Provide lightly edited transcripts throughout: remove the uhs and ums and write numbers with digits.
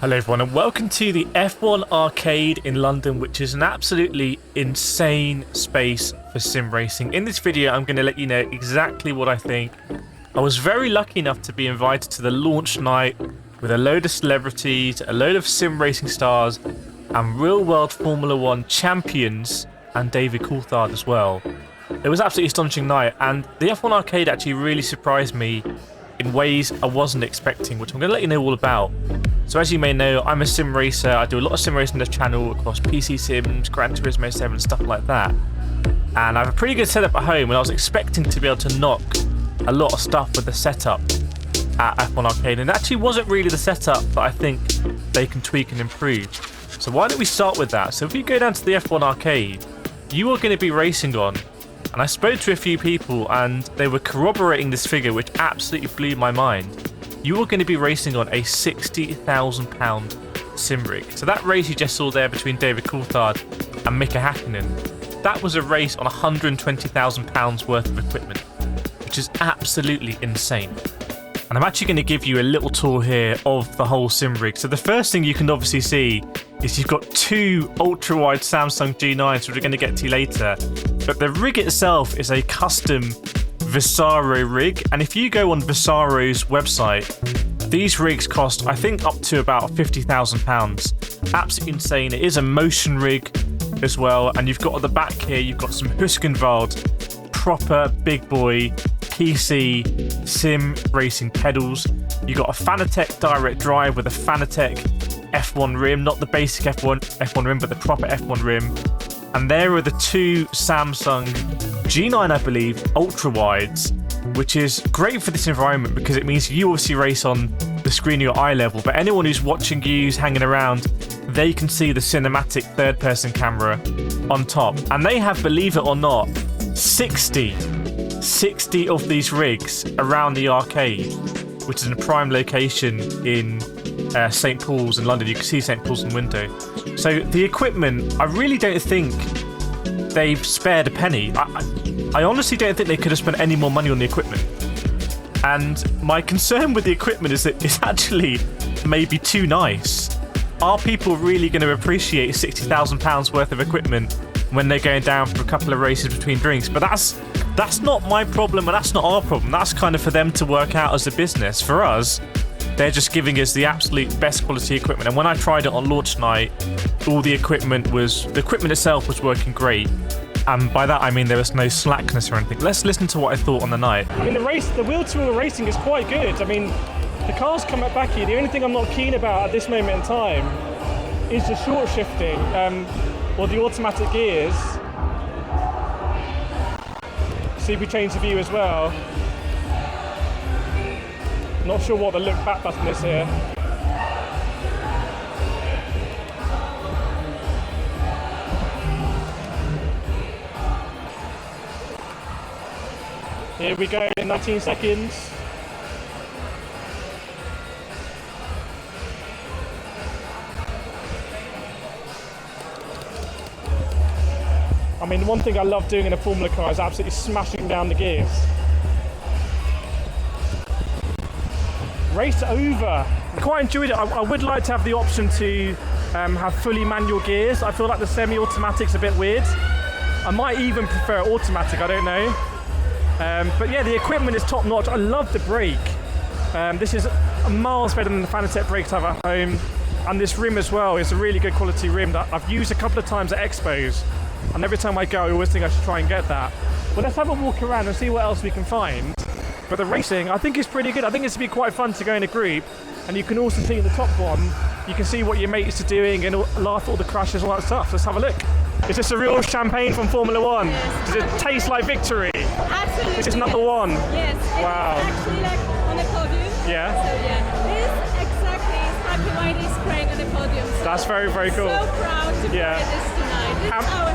Hello everyone and welcome to the F1 Arcade in London, which is an absolutely insane space for sim racing. In this video I'm going to let you know exactly what I think. I was very lucky enough to be invited to the launch night with a load of celebrities, a load of sim racing stars and real world Formula 1 champions and David Coulthard as well. It was an absolutely astonishing night, and the F1 Arcade actually really surprised me in ways I wasn't expecting, which I'm going to let you know all about. So as you may know, I'm a sim racer. I do a lot of sim racing on this channel across PC Sims, Gran Turismo 7, stuff like that. And I have a pretty good setup at home, and I was expecting to be able to knock a lot of stuff with the setup at F1 Arcade, and it actually wasn't really the setup that I think they can tweak and improve. So why don't we start with that? So if you go down to the F1 Arcade, you are going to be racing on, and I spoke to a few people and they were corroborating this figure, which absolutely blew my mind. You are going to be racing on a £60,000 sim rig. So that race you just saw there between David Coulthard and Mika Hakkinen, that was a race on £120,000 worth of equipment, which is absolutely insane. And I'm actually going to give you a little tour here of the whole sim rig. So the first thing you can obviously see is you've got two ultra-wide Samsung G9s, which we're going to get to later. But the rig itself is a custom Versaro rig, and if you go on Versaro's website, these rigs cost, I think, up to about £50,000. Absolutely insane. It is a motion rig as well, and you've got at the back here, you've got some Husqvarna proper big boy PC sim racing pedals. You've got a Fanatec direct drive with a Fanatec F1 rim, not the basic F1 rim, but the proper F1 rim. And there are the two Samsung G9, I believe, ultra wides, which is great for this environment because it means you obviously race on the screen at your eye level, but anyone who's watching you, who's hanging around, they can see the cinematic third-person camera on top. And they have, believe it or not, 60 of these rigs around the arcade, which is in a prime location in St. Paul's in London. You can see St. Paul's in the window. So the equipment, I really don't think they've spared a penny. I honestly don't think they could have spent any more money on the equipment. And my concern with the equipment is that it's actually maybe too nice. Are people really going to appreciate £60,000 worth of equipment when they're going down for a couple of races between drinks? But that's not my problem, and that's not our problem. That's kind of for them to work out as a business. For us, they're just giving us the absolute best quality equipment. And when I tried it on launch night, the equipment itself was working great. And by that I mean there was no slackness or anything. Let's listen to what I thought on the night. I mean, the wheel-to-wheel racing is quite good. I mean, the cars come back here. The only thing I'm not keen about at this moment in time is the short shifting or the automatic gears. See if we change the view as well. Not sure what the look back button is here. Here we go in 19 seconds. I mean, one thing I love doing in a Formula car is absolutely smashing down the gears. Race over. I quite enjoyed it. I would like to have the option to have fully manual gears. I feel like the semi-automatic's a bit weird. I might even prefer automatic, I don't know. But yeah, the equipment is top notch. I love the brake. This is miles better than the Fanatec brakes I have at home. And this rim as well is a really good quality rim that I've used a couple of times at expos. And every time I go, I always think I should try and get that. But let's have a walk around and see what else we can find. But the racing, I think, is pretty good. I think it's to be quite fun to go in a group. And you can also see in the top one, you can see what your mates are doing and laugh at all the crashes and all that stuff. Let's have a look. Is this a real champagne from Formula 1? Yes. Does it taste like victory? Absolutely. This is number one. Yes. Wow. It's actually like on the podium. Yeah. So yeah, this exactly is Happy White is spraying on the podium. So That's very, very cool. So proud to play this tonight. This is our house.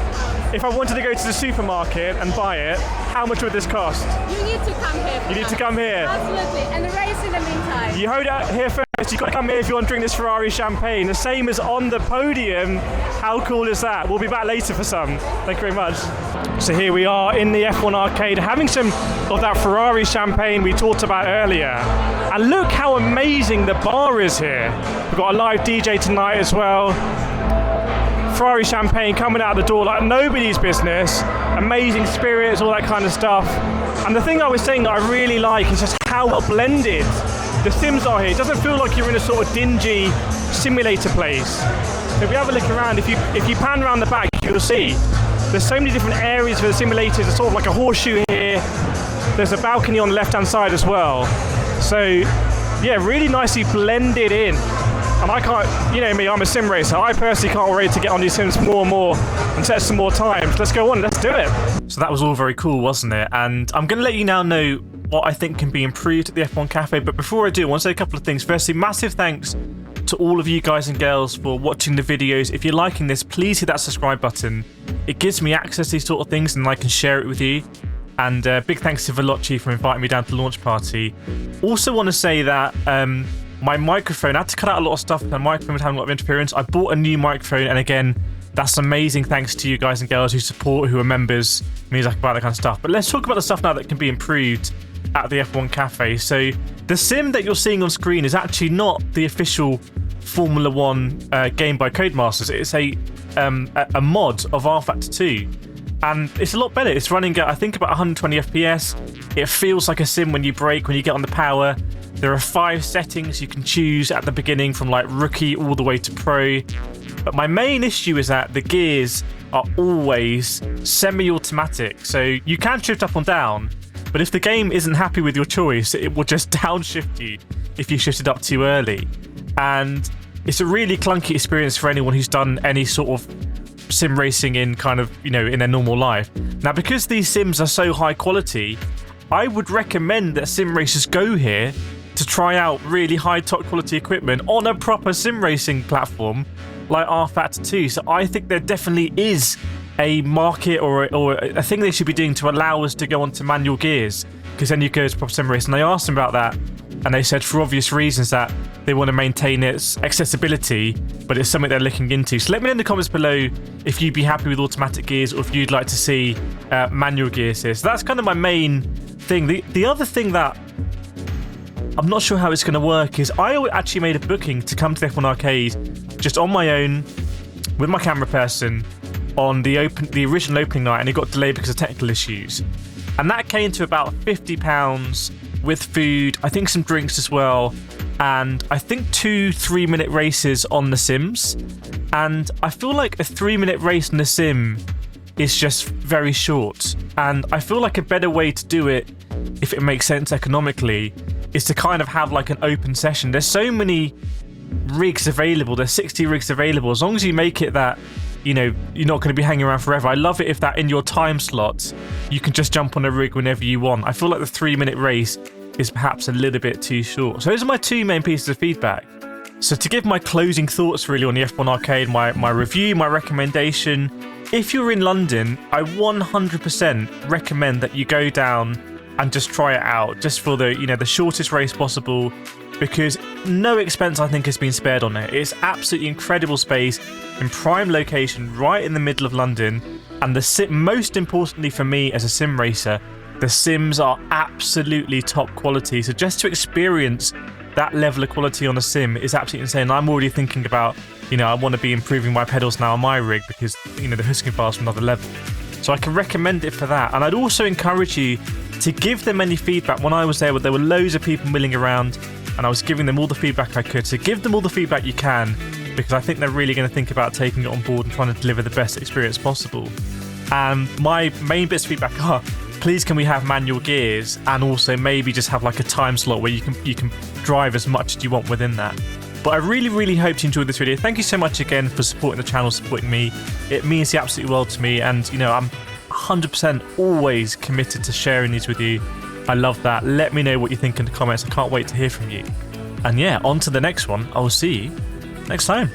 If I wanted to go to the supermarket and buy it, how much would this cost? You need to come here. You need to come here. Absolutely. And the race in the meantime. You heard it here first. You've got to come here if you want to drink this Ferrari champagne. The same as on the podium. How cool is that? We'll be back later for some. Thank you very much. So here we are in the F1 arcade, having some of that Ferrari champagne we talked about earlier. And look how amazing the bar is here. We've got a live DJ tonight as well. Ferrari champagne coming out the door like nobody's business. Amazing spirits, all that kind of stuff. And the thing I was saying that I really like is just how well blended the Sims are here. It doesn't feel like you're in a sort of dingy simulator place. So if you have a look around, if you pan around the back, you'll see there's so many different areas for the simulators. There's sort of like a horseshoe here. There's a balcony on the left-hand side as well. So yeah, really nicely blended in. And I can't, you know me, I'm a sim racer. I personally can't wait to get on these sims more and more and set some more times. Let's go on, let's do it. So that was all very cool, wasn't it? And I'm going to let you now know what I think can be improved at the F1 Cafe. But before I do, I want to say a couple of things. Firstly, massive thanks to all of you guys and girls for watching the videos. If you're liking this, please hit that subscribe button. It gives me access to these sort of things and I can share it with you. And big thanks to Veloce for inviting me down to the launch party. Also want to say that my microphone, I had to cut out a lot of stuff. My microphone was having a lot of interference. I bought a new microphone, and again, that's amazing thanks to you guys and girls who support, who are members, means I can buy that kind of stuff. But let's talk about the stuff now that can be improved at the F1 Cafe. So the sim that you're seeing on screen is actually not the official Formula 1 game by Codemasters. It's a mod of rFactor 2. And it's a lot better. It's running at, I think, about 120 FPS. It feels like a sim when you brake, when you get on the power. There are 5 settings you can choose at the beginning, from like rookie all the way to pro. But my main issue is that the gears are always semi-automatic. So you can shift up and down, but if the game isn't happy with your choice, it will just downshift you if you shift it up too early. And it's a really clunky experience for anyone who's done any sort of sim racing in kind of, you know, in their normal life. Now, because these sims are so high quality, I would recommend that sim racers go here to try out really high top quality equipment on a proper sim racing platform like rFactor 2. So I think there definitely is a market or a thing they should be doing to allow us to go onto manual gears, because then you go to proper sim racing. And I asked them about that, and they said for obvious reasons that they want to maintain its accessibility, but it's something they're looking into. So let me know in the comments below if you'd be happy with automatic gears or if you'd like to see manual gears here. So that's kind of my main thing. The other thing that I'm not sure how it's going to work is I actually made a booking to come to the F1 Arcade just on my own with my camera person on the original opening night, and it got delayed because of technical issues. And that came to about £50 with food, I think some drinks as well, and I think 2 3-minute races on the Sims. And I feel like a 3-minute race in the Sim is just very short. And I feel like a better way to do it, if it makes sense economically, is to kind of have like an open session. There's so many rigs available. There's 60 rigs available. As long as you make it that, you know, you're not going to be hanging around forever. I love it if that in your time slots, you can just jump on a rig whenever you want. I feel like the 3-minute race is perhaps a little bit too short. So those are my 2 main pieces of feedback. So to give my closing thoughts really on the F1 Arcade, my review, my recommendation, if you're in London, I 100% recommend that you go down and just try it out, just for the, you know, the shortest race possible, because no expense I think has been spared on it. It's absolutely incredible space in prime location right in the middle of London, and most importantly for me as a sim racer, the sims are absolutely top quality. So just to experience that level of quality on a sim is absolutely insane. I'm already thinking about, you know, I want to be improving my pedals now on my rig because, you know, the Hakkinen bars from another level. So I can recommend it for that. And I'd also encourage you to give them any feedback. When I was there were loads of people milling around, and I was giving them all the feedback I could. So give them all the feedback you can, because I think they're really going to think about taking it on board and trying to deliver the best experience possible. And my main bits of feedback are, please can we have manual gears, and also maybe just have like a time slot where you can drive as much as you want within that. But I really, really hope you enjoyed this video. Thank you so much again for supporting the channel, supporting me. It means the absolute world to me, and you know, I'm 100% always committed to sharing these with you. I love that. Let me know what you think in the comments. I can't wait to hear from you. And yeah, on to the next one. I will see you next time.